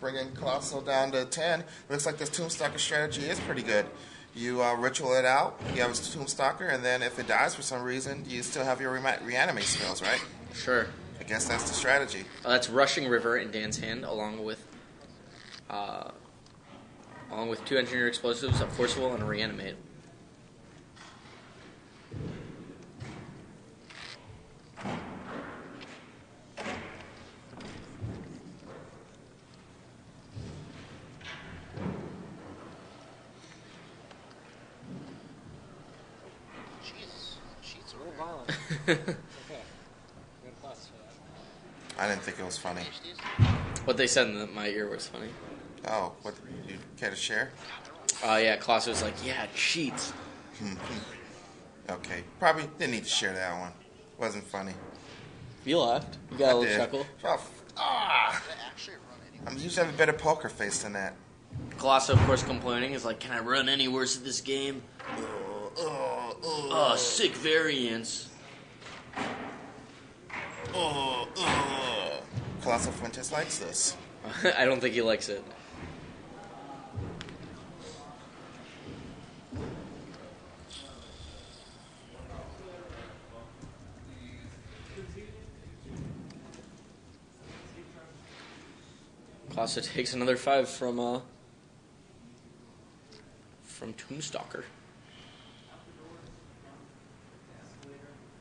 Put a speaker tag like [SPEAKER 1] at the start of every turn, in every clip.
[SPEAKER 1] Bringing Colossal down to 10. Looks like this Tombstalker strategy is pretty good. You ritual it out, you have a Tombstalker, and then if it dies for some reason, you still have your reanimate spells, right?
[SPEAKER 2] Sure.
[SPEAKER 1] I guess that's the strategy.
[SPEAKER 2] That's Rushing River in Dan's hand, along with 2 Engineer Explosives, a Forcible, and a Reanimate.
[SPEAKER 3] She's a little violent. Okay.
[SPEAKER 1] I didn't think it was funny.
[SPEAKER 2] What they said in my ear was funny.
[SPEAKER 1] Oh, what? You care to share?
[SPEAKER 2] Yeah, Klaus was like, yeah, cheats.
[SPEAKER 1] Okay, probably didn't need to share that one. Wasn't funny.
[SPEAKER 2] You laughed. You got a little chuckle.
[SPEAKER 1] I'm used to have a better poker face than that.
[SPEAKER 2] Klaus, of course, complaining is like, can I run any worse at this game? Sick variants.
[SPEAKER 1] Colossal Fuentes likes this.
[SPEAKER 2] I don't think he likes it. Klasa takes another 5 from Tombstalker.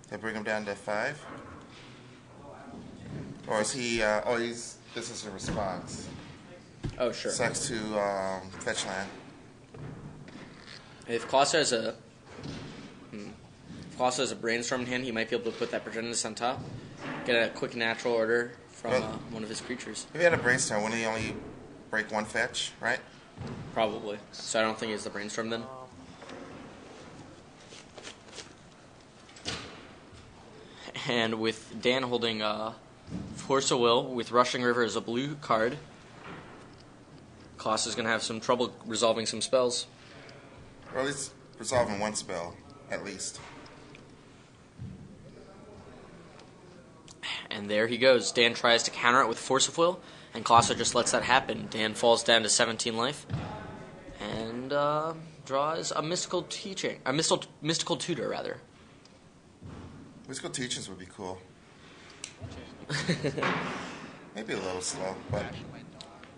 [SPEAKER 1] They bring him down to 5? Or is he, this is a response.
[SPEAKER 2] Oh, sure.
[SPEAKER 1] Sucks to fetch land.
[SPEAKER 2] If Klasa has a Brainstorm in hand, he might be able to put that Progenitus on top. Get a quick natural order from one of his creatures.
[SPEAKER 1] If he had a Brainstorm, wouldn't he only break 1 fetch, right?
[SPEAKER 2] Probably. So I don't think he has the Brainstorm then. And with Dan holding Force of Will with Rushing River as a blue card, Klaus is going to have some trouble resolving some spells.
[SPEAKER 1] Or at least resolving 1 spell, at least.
[SPEAKER 2] And there he goes. Dan tries to counter it with Force of Will, and Klaus just lets that happen. Dan falls down to 17 life, and draws a mystical tutor, rather.
[SPEAKER 1] Mystical teachings would be cool. Maybe a little slow, but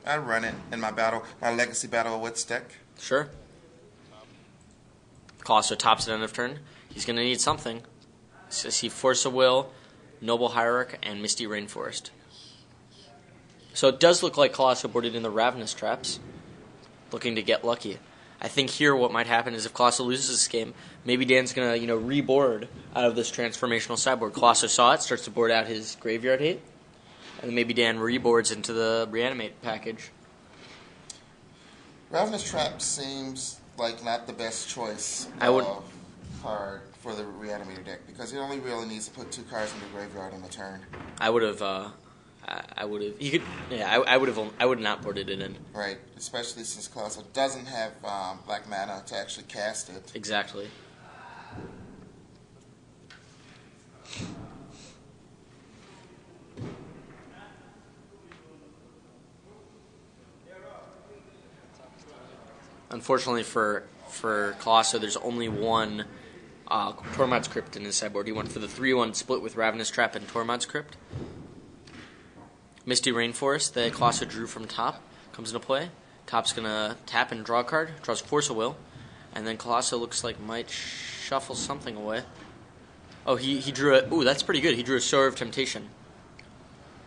[SPEAKER 1] I'd run it in my legacy battle with deck.
[SPEAKER 2] Sure. Klaus tops at end of turn. He's going to need something. So he Force of Will, Noble Hierarch, and Misty Rainforest. So it does look like Klaus boarded in the Ravenous Traps, looking to get lucky. I think here what might happen is if Klaus loses this game, maybe Dan's going to, reboard out of this transformational sideboard. Klaus saw it, starts to board out his Graveyard Hate, and then maybe Dan reboards into the Reanimate package.
[SPEAKER 1] Ravenous Trap seems like not the best choice card for the Reanimator deck, because he only really needs to put 2 cards in the graveyard on the turn.
[SPEAKER 2] I would have not boarded it in.
[SPEAKER 1] Right, especially since Colossal doesn't have black mana to actually cast it.
[SPEAKER 2] Exactly. Unfortunately for Colosso, there's only 1 Tormod's Crypt in his sideboard. He went for the 3-1 split with Ravenous Trap and Tormod's Crypt. Misty Rainforest that Colosso drew from top comes into play. Top's going to tap and draw a card, draws Force of Will, and then Colosso looks like might shuffle something away. Oh, he drew a... Ooh, that's pretty good. He drew a Sower of Temptation.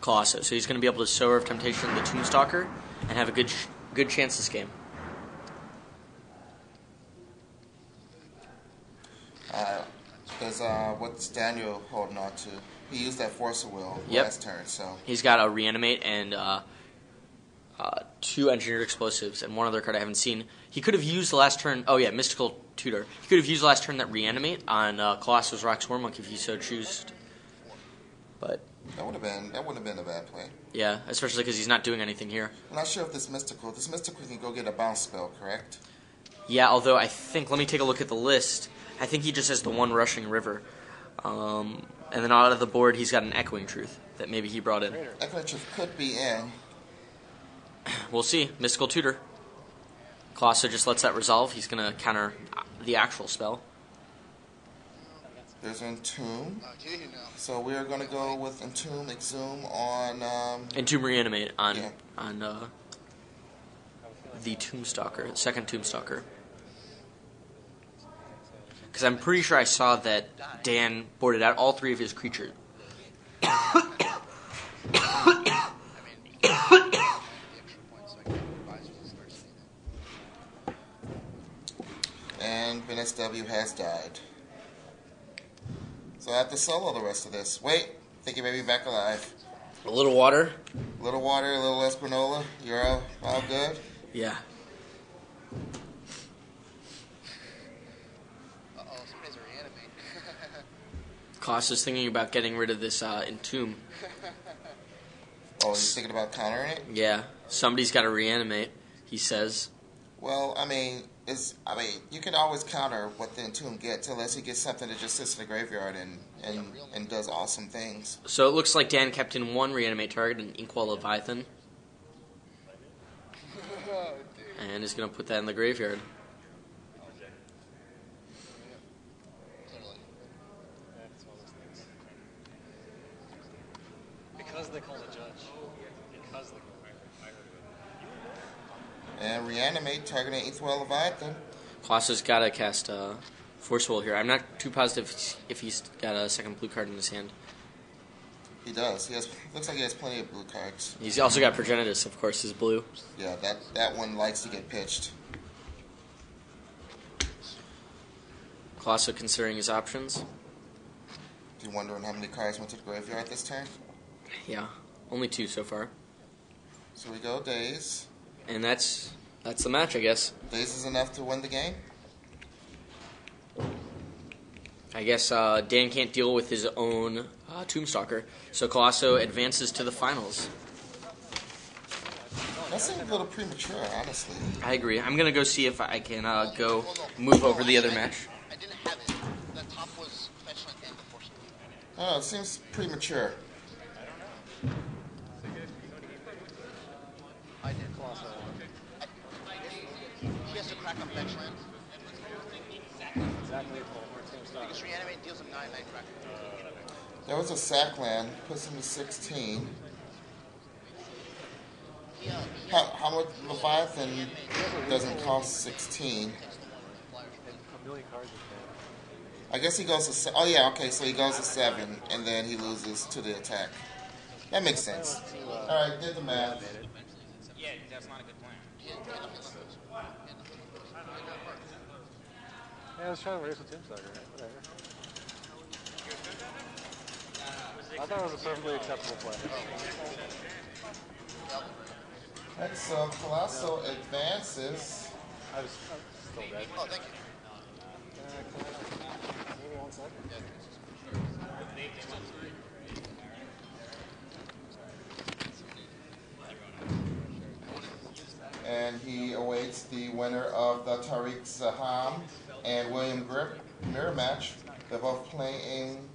[SPEAKER 2] Colosso. So he's going to be able to Sower of Temptation the Tombstalker and have a good chance this game.
[SPEAKER 1] What's Daniel holding on to? He used that Force of Will last turn, so...
[SPEAKER 2] He's got a Reanimate and 2 Engineered Explosives and 1 other card I haven't seen. He could have used the last turn... Oh, yeah, Mystical Tutor. He could have used the last turn that Reanimate on Colossus Rock Swarmmonk if he so chose. But...
[SPEAKER 1] That wouldn't have been a bad play.
[SPEAKER 2] Yeah, especially because he's not doing anything here.
[SPEAKER 1] I'm not sure if this Mystical can go get a bounce spell, correct?
[SPEAKER 2] Yeah, although I think... Let me take a look at the list. I think he just has the 1 Rushing River. And then out of the board, he's got an Echoing Truth that maybe he brought in.
[SPEAKER 1] Echoing Truth could be in.
[SPEAKER 2] we'll see. Mystical Tutor. Colosso just lets that resolve. He's going to counter the actual spell.
[SPEAKER 1] There's Entomb. So we are going to go with Entomb, Exhume on...
[SPEAKER 2] Entomb Reanimate on the Tombstalker, second Tombstalker. Because I'm pretty sure I saw that Dan boarded out all 3 of his creatures.
[SPEAKER 1] And Ben SW has died. So I have to solo the rest of this. Wait, I think you may be back alive.
[SPEAKER 2] A little water.
[SPEAKER 1] A little water, a little Espanola. You're all good?
[SPEAKER 2] Yeah.
[SPEAKER 3] Somebody's a reanimate.
[SPEAKER 2] Colosso's thinking about getting rid of this Entomb.
[SPEAKER 1] Oh, he's thinking about countering it?
[SPEAKER 2] Yeah. Somebody's got to reanimate, he says.
[SPEAKER 1] Well, you can always counter what the Entomb gets unless he gets something that just sits in the graveyard and does awesome things.
[SPEAKER 2] So it looks like Dan kept in 1 reanimate target, an Inkwell Leviathan. And is going to put that in the graveyard.
[SPEAKER 3] Because they call the judge. Because they
[SPEAKER 1] And Reanimate, targeting Inkwell Leviathan.
[SPEAKER 2] Colosso's got to cast Force Will here. I'm not too positive if he's got a second blue card in his hand.
[SPEAKER 1] He does. Looks like he has plenty of blue cards.
[SPEAKER 2] He's also got Progenitus, of course, is blue.
[SPEAKER 1] Yeah, that one likes to get pitched.
[SPEAKER 2] Colosso considering his options.
[SPEAKER 1] You wondering how many cards went to the graveyard this turn?
[SPEAKER 2] Yeah, only 2 so far.
[SPEAKER 1] So we go Daze.
[SPEAKER 2] And that's the match, I guess.
[SPEAKER 1] Daze is enough to win the game?
[SPEAKER 2] I guess Dan can't deal with his own Tombstalker, so Colosso advances to the finals.
[SPEAKER 1] That seems a little premature, honestly.
[SPEAKER 2] I agree. I'm going to go see if I can go move over the other match.
[SPEAKER 3] I didn't have it. The top was special and unfortunately.
[SPEAKER 1] Oh, it seems premature.
[SPEAKER 3] I did Colosso. He has to crack up fetch land. Exactly. Because reanimate deals him 9/9 crack.
[SPEAKER 1] There was a sack land, puts him to 16. How much Leviathan doesn't cost 16? I guess he goes to oh yeah, okay, so he goes to 7 and then he loses to the attack. That makes sense. Alright, did the math.
[SPEAKER 4] Yeah, that's not a good plan.
[SPEAKER 5] Yeah, I was trying to race with Tombstalker. Whatever. I thought it was a perfectly acceptable play.
[SPEAKER 1] Alright, so Colosso advances.
[SPEAKER 5] I'm still dead.
[SPEAKER 3] Oh, thank you.
[SPEAKER 5] Maybe 1 second.
[SPEAKER 1] And he awaits the winner of the Tariq Zaham and William Grip mirror match. They're both playing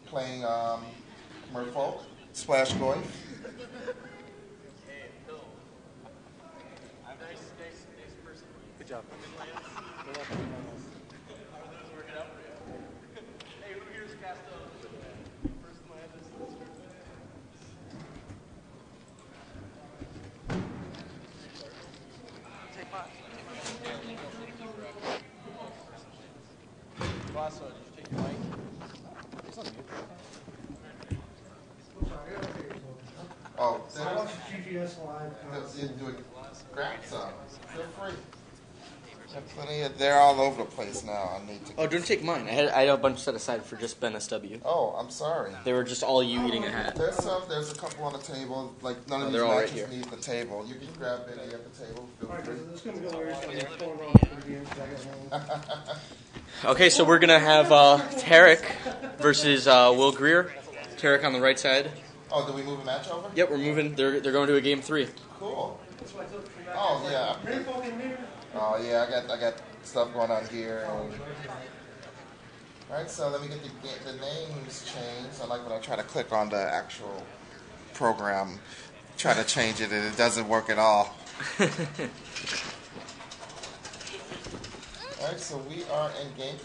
[SPEAKER 1] Merfolk, Splash Goy.
[SPEAKER 5] Good job. Good luck. Colosso, did you take your mic? It's on mute.
[SPEAKER 1] Oh,
[SPEAKER 6] I watch ggslive.
[SPEAKER 1] do it. Grab some. Feel free. They're all over the place now. I need to.
[SPEAKER 2] Oh, don't take mine. I had a bunch set aside for just Ben SW.
[SPEAKER 1] Oh, I'm sorry.
[SPEAKER 2] They were just all you eating a hat.
[SPEAKER 1] There's a couple on the table. Like none of these
[SPEAKER 2] they're all right
[SPEAKER 1] matches
[SPEAKER 2] here.
[SPEAKER 1] need the table. You can grab any at the table. Feel
[SPEAKER 6] Alright,
[SPEAKER 1] free.
[SPEAKER 6] this is going to go weird. I'm going on for the game because I got home.
[SPEAKER 2] Okay, so we're going to have Tarek versus Will Greer. Tarek on the right side.
[SPEAKER 1] Oh, did we move a match over?
[SPEAKER 2] Yep, we're moving. They're going to a game 3.
[SPEAKER 1] Cool.
[SPEAKER 6] That's what I took from
[SPEAKER 1] Oh yeah.
[SPEAKER 6] Rainbow in here.
[SPEAKER 1] Oh yeah. I got stuff going on here. All right. So let me get the names changed. I like when I try to click on the actual program, try to change it, and it doesn't work at all. Alright, so we are in game